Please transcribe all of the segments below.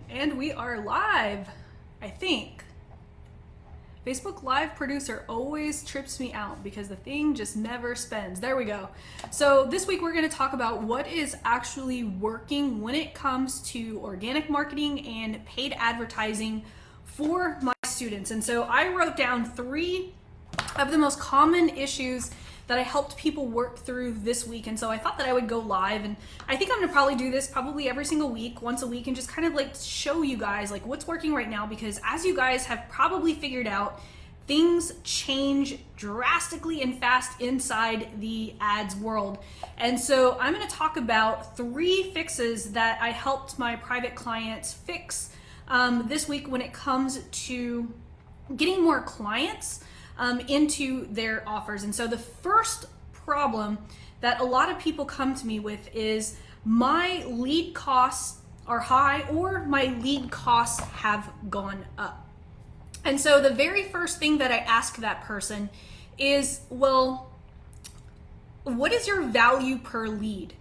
And we are live, I think. Facebook Live producer always trips me out because the thing just never spins. There we go. So this week we're going to talk about what is actually working when it comes to organic marketing and paid advertising for my students. And so I wrote down 3 of the most common issues that I helped people work through this week. And so I thought that I would go live, and I think I'm gonna probably do this probably every single week, once a week, and just kind of like show you guys like what's working right now, because as you guys have probably figured out, things change drastically and fast inside the ads world. And so I'm gonna talk about 3 fixes that I helped my private clients fix this week when it comes to getting more clients into their offers. And so the first problem that a lot of people come to me with is my lead costs are high or my lead costs have gone up. And so the very first thing that I ask that person is, well, what is your value per lead?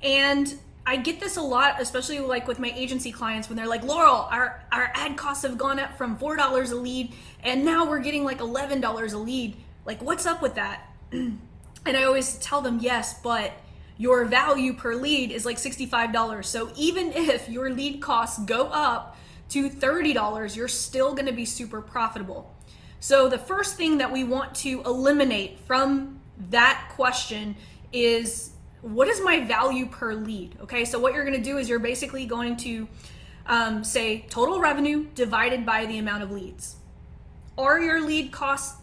And I get this a lot, especially like with my agency clients, when they're like, Laurel, our ad costs have gone up from $4 a lead and now we're getting like $11 a lead. Like, what's up with that? And I always tell them, yes, but your value per lead is like $65. So even if your lead costs go up to $30, you're still gonna be super profitable. So the first thing that we want to eliminate from that question is, what is my value per lead? Okay, so what you're gonna do is you're basically going to say total revenue divided by the amount of leads. Are your lead costs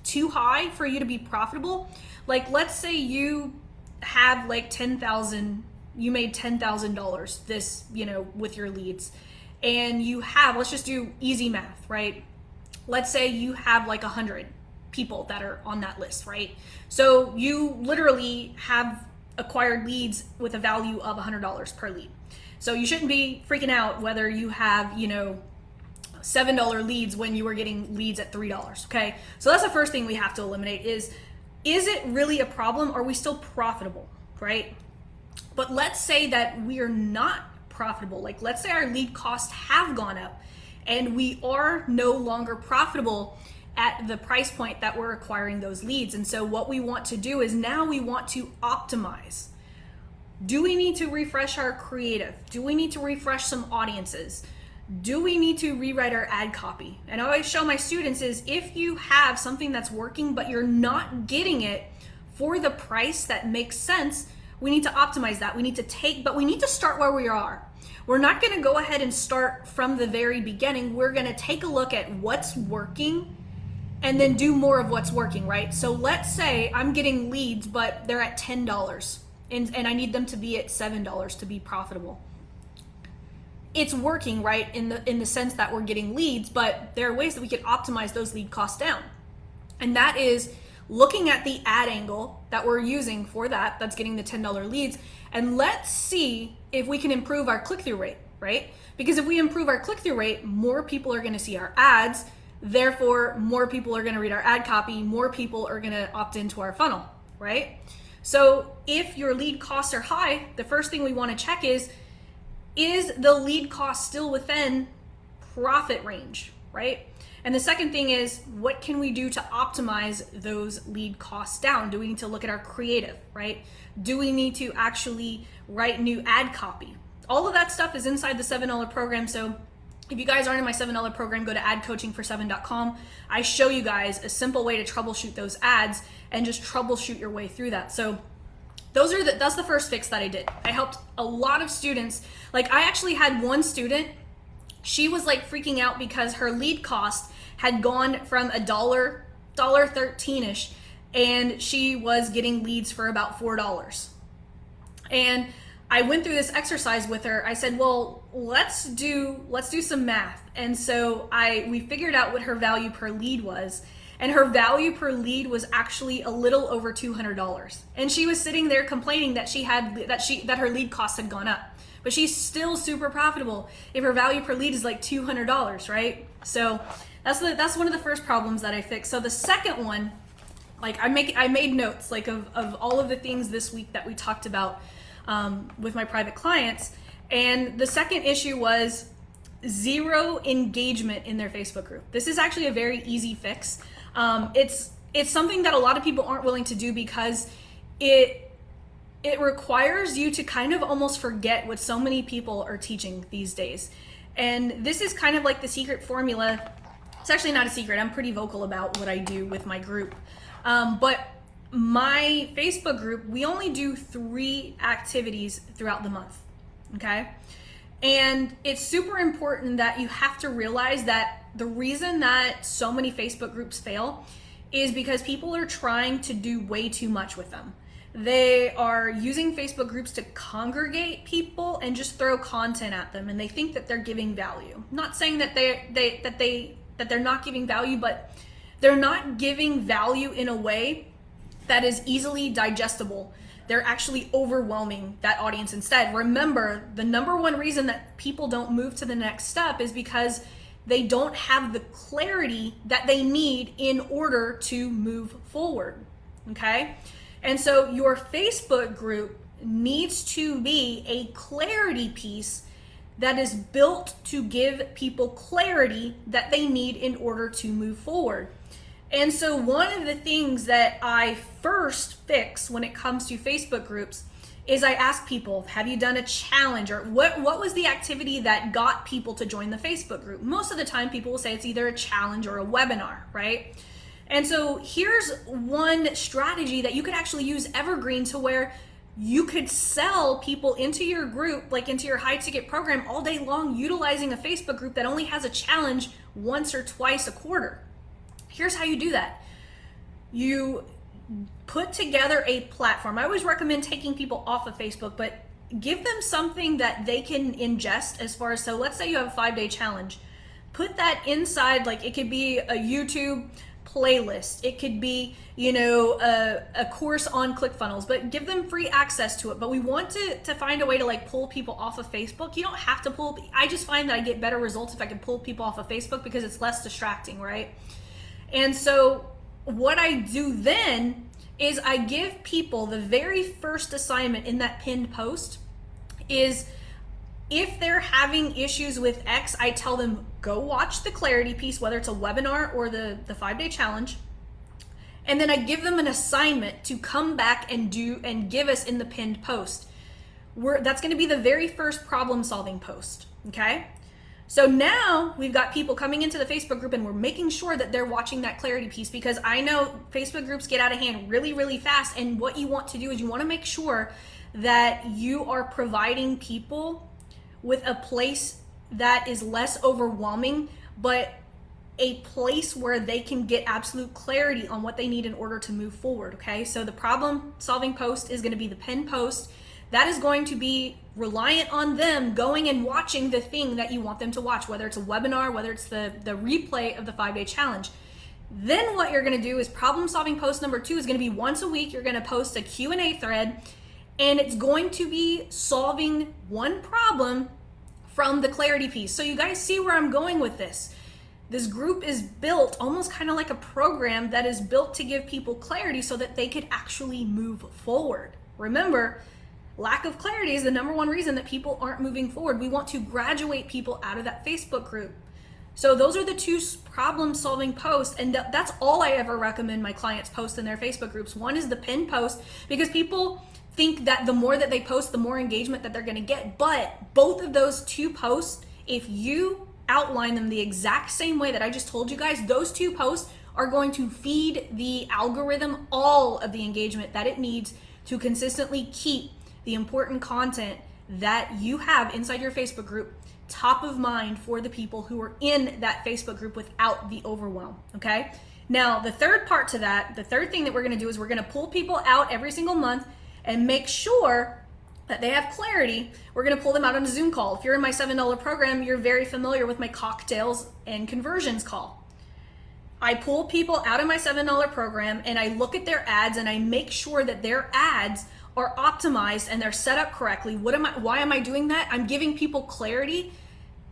too high for you to be profitable? Like, let's say you have like 10,000, you made $10,000 this, with your leads, and you have, let's just do easy math, right? Let's say you have like 100 people that are on that list, right? So you literally have acquired leads with a value of $100 per lead. So you shouldn't be freaking out whether you have, $7 leads when you were getting leads at $3, okay? So that's the first thing we have to eliminate is it really a problem? Are we still profitable, right? But let's say that we are not profitable. Like, let's say our lead costs have gone up and we are no longer profitable at the price point that we're acquiring those leads. And so what we want to do is now we want to optimize. Do we need to refresh our creative? Do we need to refresh some audiences? Do we need to rewrite our ad copy? And I always show my students is, if you have something that's working but you're not getting it for the price that makes sense, we need to optimize that. We need to start where we are. We're not gonna go ahead and start from the very beginning. We're gonna take a look at what's working and then do more of what's working, right? So let's say I'm getting leads, but they're at $10 and I need them to be at $7 to be profitable. It's working, right? In the sense that we're getting leads, but there are ways that we could optimize those lead costs down. And that is looking at the ad angle that we're using for that's getting the $10 leads. And let's see if we can improve our click-through rate, right? Because if we improve our click-through rate, more people are gonna see our ads. Therefore, more people are going to read our ad copy, more people are going to opt into our funnel, right? So if your lead costs are high, the first thing we want to check is the lead cost still within profit range, right? And the second thing is, what can we do to optimize those lead costs down? Do we need to look at our creative, right? Do we need to actually write new ad copy? All of that stuff is inside the $7 program. So if you guys aren't in my $7 program, go to adcoachingfor7.com. I show you guys a simple way to troubleshoot those ads and just troubleshoot your way through that. So that's the first fix that I did. I helped a lot of students. Like, I actually had one student, she was like freaking out because her lead cost had gone from $1.13-ish, and she was getting leads for about $4. And I went through this exercise with her. I said, well, let's do some math. And so we figured out what her value per lead was. And her value per lead was actually a little over $200. And she was sitting there complaining that that her lead costs had gone up. But she's still super profitable if her value per lead is like $200, right? So that's one of the first problems that I fixed. So the second one, like I made notes like of all of the things this week that we talked about with my private clients. And the second issue was zero engagement in their Facebook group. This is actually a very easy fix. It's something that a lot of people aren't willing to do because it requires you to kind of almost forget what so many people are teaching these days. And this is kind of like the secret formula. It's actually not a secret. I'm pretty vocal about what I do with my group. But my Facebook group, we only do 3 activities throughout the month, okay? And it's super important that you have to realize that the reason that so many Facebook groups fail is because people are trying to do way too much with them. They are using Facebook groups to congregate people and just throw content at them, and they think that they're giving value. I'm not saying that they're not giving value, but they're not giving value in a way that is easily digestible. They're actually overwhelming that audience instead. Remember, the number one reason that people don't move to the next step is because they don't have the clarity that they need in order to move forward, okay? And so your Facebook group needs to be a clarity piece that is built to give people clarity that they need in order to move forward. And so one of the things that I first fix when it comes to Facebook groups is I ask people, have you done a challenge, or what was the activity that got people to join the Facebook group? Most of the time people will say it's either a challenge or a webinar, right? And so here's one strategy that you could actually use evergreen to where you could sell people into your group, like into your high ticket program all day long, utilizing a Facebook group that only has a challenge once or twice a quarter. Here's how you do that. You put together a platform. I always recommend taking people off of Facebook, but give them something that they can ingest as far as, so let's say you have a 5-day challenge. Put that inside, like it could be a YouTube playlist. It could be, a course on ClickFunnels, but give them free access to it. But we want to find a way to like pull people off of Facebook. You don't have to pull, I just find that I get better results if I can pull people off of Facebook because it's less distracting, right? And so what I do then is I give people the very first assignment in that pinned post is, if they're having issues with X, I tell them, go watch the clarity piece, whether it's a webinar or the 5-day challenge. And then I give them an assignment to come back and do and give us in the pinned post. That's going to be the very first problem solving post. Okay. So now we've got people coming into the Facebook group and we're making sure that they're watching that clarity piece, because I know Facebook groups get out of hand really, really fast. And what you want to do is you want to make sure that you are providing people with a place that is less overwhelming, but a place where they can get absolute clarity on what they need in order to move forward, okay? So the problem solving post is going to be the pinned post. That is going to be reliant on them going and watching the thing that you want them to watch, whether it's a webinar, whether it's the replay of the 5-day challenge. Then what you're going to do is problem solving post number 2 is going to be once a week. You're going to post a Q&A thread, and it's going to be solving one problem from the clarity piece. So you guys see where I'm going with this. This group is built almost kind of like a program that is built to give people clarity so that they could actually move forward. Remember, lack of clarity is the number one reason that people aren't moving forward. We want to graduate people out of that Facebook group. So those are the 2 problem solving posts, and that's all I ever recommend my clients post in their Facebook groups. One is the pinned post, because people think that the more that they post, the more engagement that they're going to get. But both of those 2 posts, if you outline them the exact same way that I just told you guys, those 2 posts are going to feed the algorithm all of the engagement that it needs to consistently keep the important content that you have inside your Facebook group top of mind for the people who are in that Facebook group without the overwhelm, okay? Now, the third part to that, the third thing that we're going to do is we're going to pull people out every single month and make sure that they have clarity. We're going to pull them out on a Zoom call. If you're in my $7 program, you're very familiar with my cocktails and conversions call. I pull people out of my $7 program and I look at their ads and I make sure that their ads are optimized and they're set up correctly. Why am I doing that? I'm giving people clarity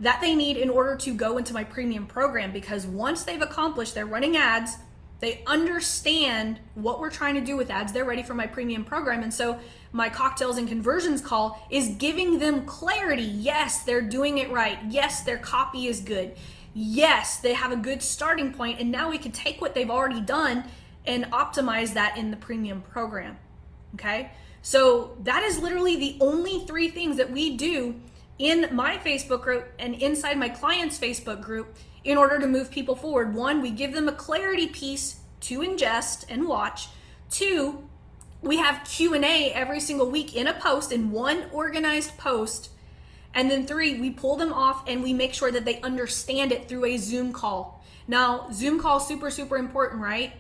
that they need in order to go into my premium program, because once they've accomplished, they're running ads, They understand what we're trying to do with ads. They're ready for my premium program. And so my cocktails and conversions call is giving them clarity. Yes, they're doing it right. Yes, their copy is good. Yes, they have a good starting point. And now we can take what they've already done and optimize that in the premium program. Okay? So that is literally the only 3 things that we do in my Facebook group and inside my clients' Facebook group in order to move people forward. 1, we give them a clarity piece to ingest and watch. 2, we have Q&A every single week in a post, in one organized post. And then 3, we pull them off and we make sure that they understand it through a Zoom call. Now, Zoom call is super, super important, right?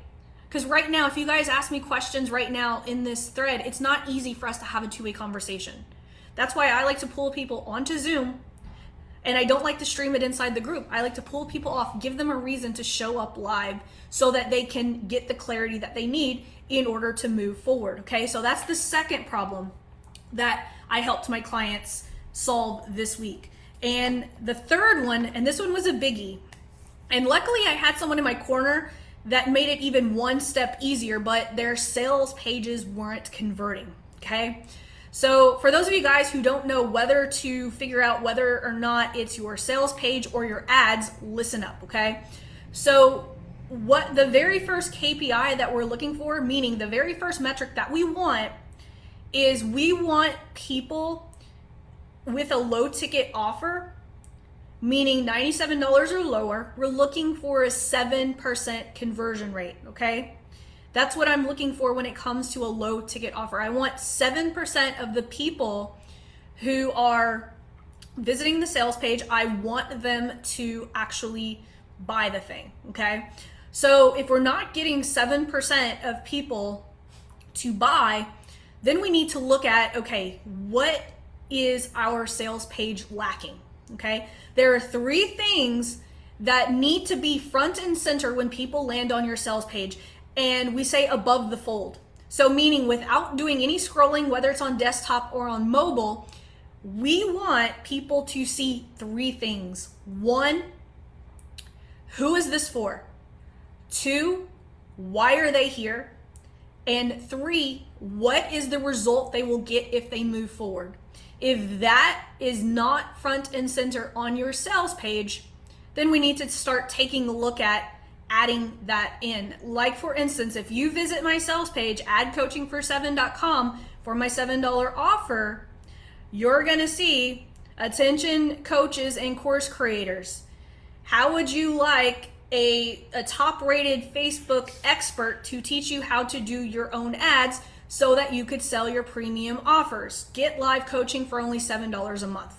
Because right now, if you guys ask me questions right now in this thread, it's not easy for us to have a 2-way conversation. That's why I like to pull people onto Zoom, and I don't like to stream it inside the group. I like to pull people off, give them a reason to show up live so that they can get the clarity that they need in order to move forward, okay? So that's the second problem that I helped my clients solve this week. And the third one, and this one was a biggie, and luckily I had someone in my corner that made it even one step easier, but their sales pages weren't converting, okay? So for those of you guys who don't know whether to figure out whether or not it's your sales page or your ads, listen up, okay? So what the very first KPI that we're looking for, meaning the very first metric that we want, is we want people with a low ticket offer, meaning $97 or lower. We're looking for a 7% conversion rate, okay? That's what I'm looking for when it comes to a low ticket offer. I want 7% of the people who are visiting the sales page, I want them to actually buy the thing, okay? So if we're not getting 7% of people to buy, then we need to look at, okay, what is our sales page lacking, okay? There are 3 things that need to be front and center when people land on your sales page. And we say above the fold. So meaning without doing any scrolling, whether it's on desktop or on mobile, we want people to see 3 things. 1, who is this for? 2, why are they here? And 3, what is the result they will get if they move forward? If that is not front and center on your sales page, then we need to start taking a look at adding that in. Like for instance, if you visit my sales page, adcoachingfor7.com, for my $7 offer, you're gonna see attention coaches and course creators. How would you like a top rated Facebook expert to teach you how to do your own ads so that you could sell your premium offers? Get live coaching for only $7 a month.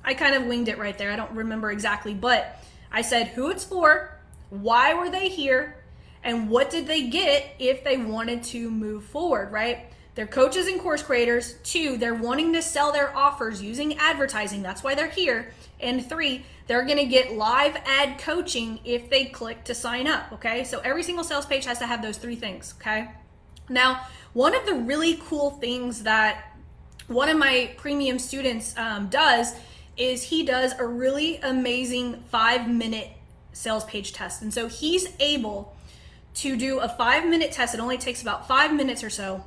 I kind of winged it right there. I don't remember exactly, but I said who it's for, why were they here, and what did they get if they wanted to move forward, right? They're coaches and course creators. 2, they're wanting to sell their offers using advertising. That's why they're here. And 3, they're gonna get live ad coaching if they click to sign up, okay? So every single sales page has to have those 3 things, okay? Now, one of the really cool things that one of my premium students does is he does a really amazing 5-minute sales page test. And so he's able to do a 5-minute test. It only takes about 5 minutes or so.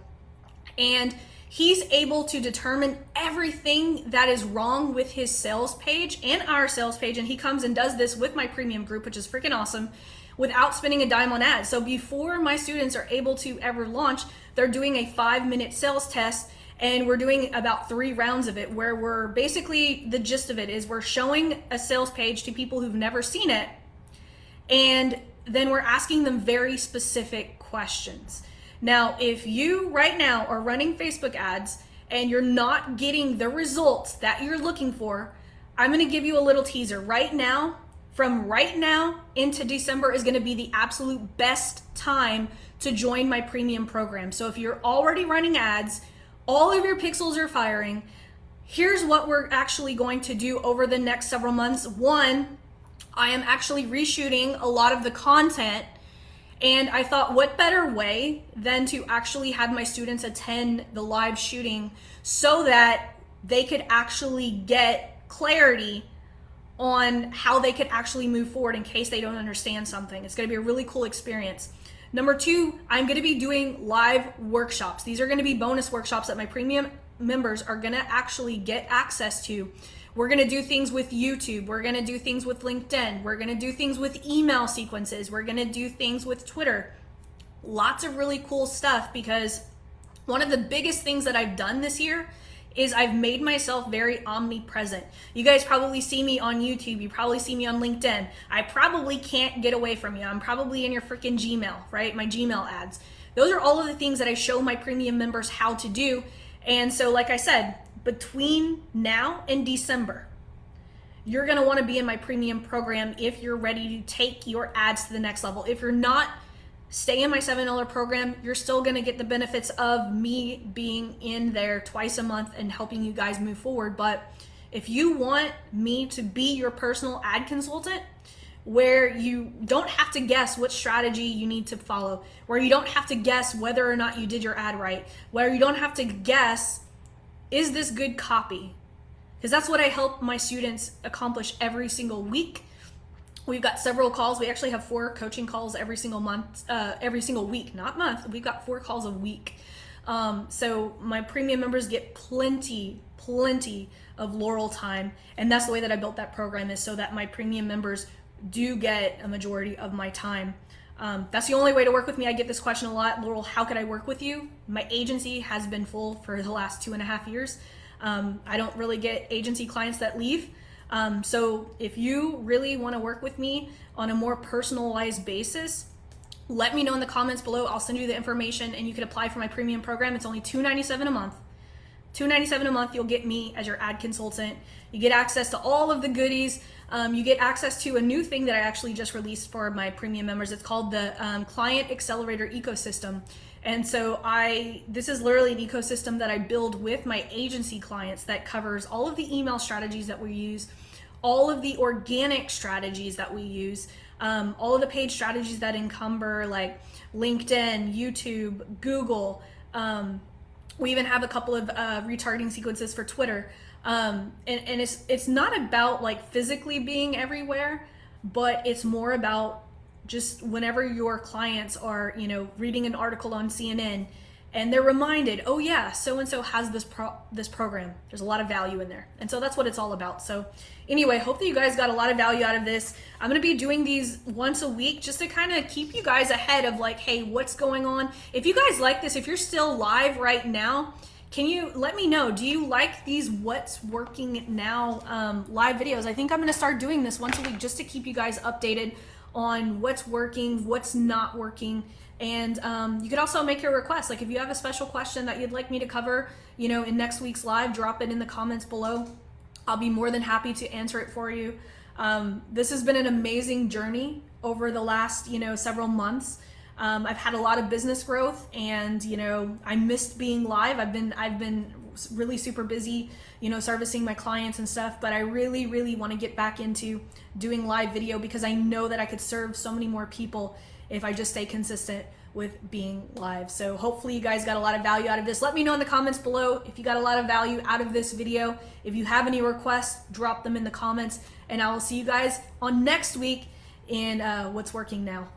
And he's able to determine everything that is wrong with his sales page and our sales page. And he comes and does this with my premium group, which is freaking awesome, without spending a dime on ads. So before my students are able to ever launch, they're doing a 5-minute sales test. And we're doing about 3 rounds of it, where we're basically, the gist of it is we're showing a sales page to people who've never seen it. And then we're asking them very specific questions. Now, if you right now are running Facebook ads and you're not getting the results that you're looking for, I'm gonna give you a little teaser. Right now, from right now into December is gonna be the absolute best time to join my premium program. So if you're already running ads, all of your pixels are firing, here's what we're actually going to do over the next several months. 1, I am actually reshooting a lot of the content, and I thought what better way than to actually have my students attend the live shooting so that they could actually get clarity on how they could actually move forward in case they don't understand something. It's going to be a really cool experience. Number 2, I'm going to be doing live workshops. These are going to be bonus workshops that my premium members are going to actually get access to. We're going to do things with YouTube. We're going to do things with LinkedIn. We're going to do things with email sequences. We're going to do things with Twitter. Lots of really cool stuff, because one of the biggest things that I've done this year is I've made myself very omnipresent. You guys probably see me on YouTube. You probably see me on LinkedIn. I probably can't get away from you. I'm probably in your freaking Gmail, right? My Gmail ads. Those are all of the things that I show my premium members how to do. And so, like I said, between now and December, you're going to want to be in my premium program if you're ready to take your ads to the next level. If you're not, stay in my $7 program. You're still going to get the benefits of me being in there twice a month and helping you guys move forward. But if you want me to be your personal ad consultant, where you don't have to guess what strategy you need to follow, where you don't have to guess whether or not you did your ad right, where you don't have to guess, is this good copy? Because that's what I help my students accomplish every single week. We've got several calls. We actually have 4 coaching calls every single week, not month. We've got 4 calls a week. So my premium members get plenty of Laurel time. And that's the way that I built that program, is so that my premium members do get a majority of my time. That's the only way to work with me. I get this question a lot. Laurel, how could I work with you? My agency has been full for the last 2.5 years. I don't really get agency clients that leave. So if you really want to work with me on a more personalized basis, let me know in the comments below. I'll send you the information and you can apply for my premium program. It's only $297 a month. $297 a month, you'll get me as your ad consultant. You get access to all of the goodies. You get access to a new thing that I actually just released for my premium members. It's called the Client Accelerator ecosystem. And so this is literally an ecosystem that I build with my agency clients that covers all of the email strategies that we use, all of the organic strategies that we use, all of the paid strategies that encumber like LinkedIn, YouTube, Google. We even have a couple of retargeting sequences for Twitter. And it's not about like physically being everywhere, but it's more about just whenever your clients are, reading an article on CNN and they're reminded, oh yeah, so-and-so has this program. There's a lot of value in there. And so that's what it's all about. So anyway, hope that you guys got a lot of value out of this. I'm going to be doing these once a week just to kind of keep you guys ahead of like, hey, what's going on? If you guys like this, if you're still live right now, can you let me know? Do you like these what's working now live videos? I think I'm going to start doing this once a week just to keep you guys updated on what's working, what's not working. And you could also make your request. Like if you have a special question that you'd like me to cover, in next week's live, drop it in the comments below. I'll be more than happy to answer it for you. This has been an amazing journey over the last, several months. I've had a lot of business growth, and I missed being live. I've been really super busy, servicing my clients and stuff, but I really want to get back into doing live video because I know that I could serve so many more people if I just stay consistent with being live. So hopefully you guys got a lot of value out of this. Let me know in the comments below if you got a lot of value out of this video. If you have any requests, drop them in the comments, and I will see you guys on next week in What's Working Now.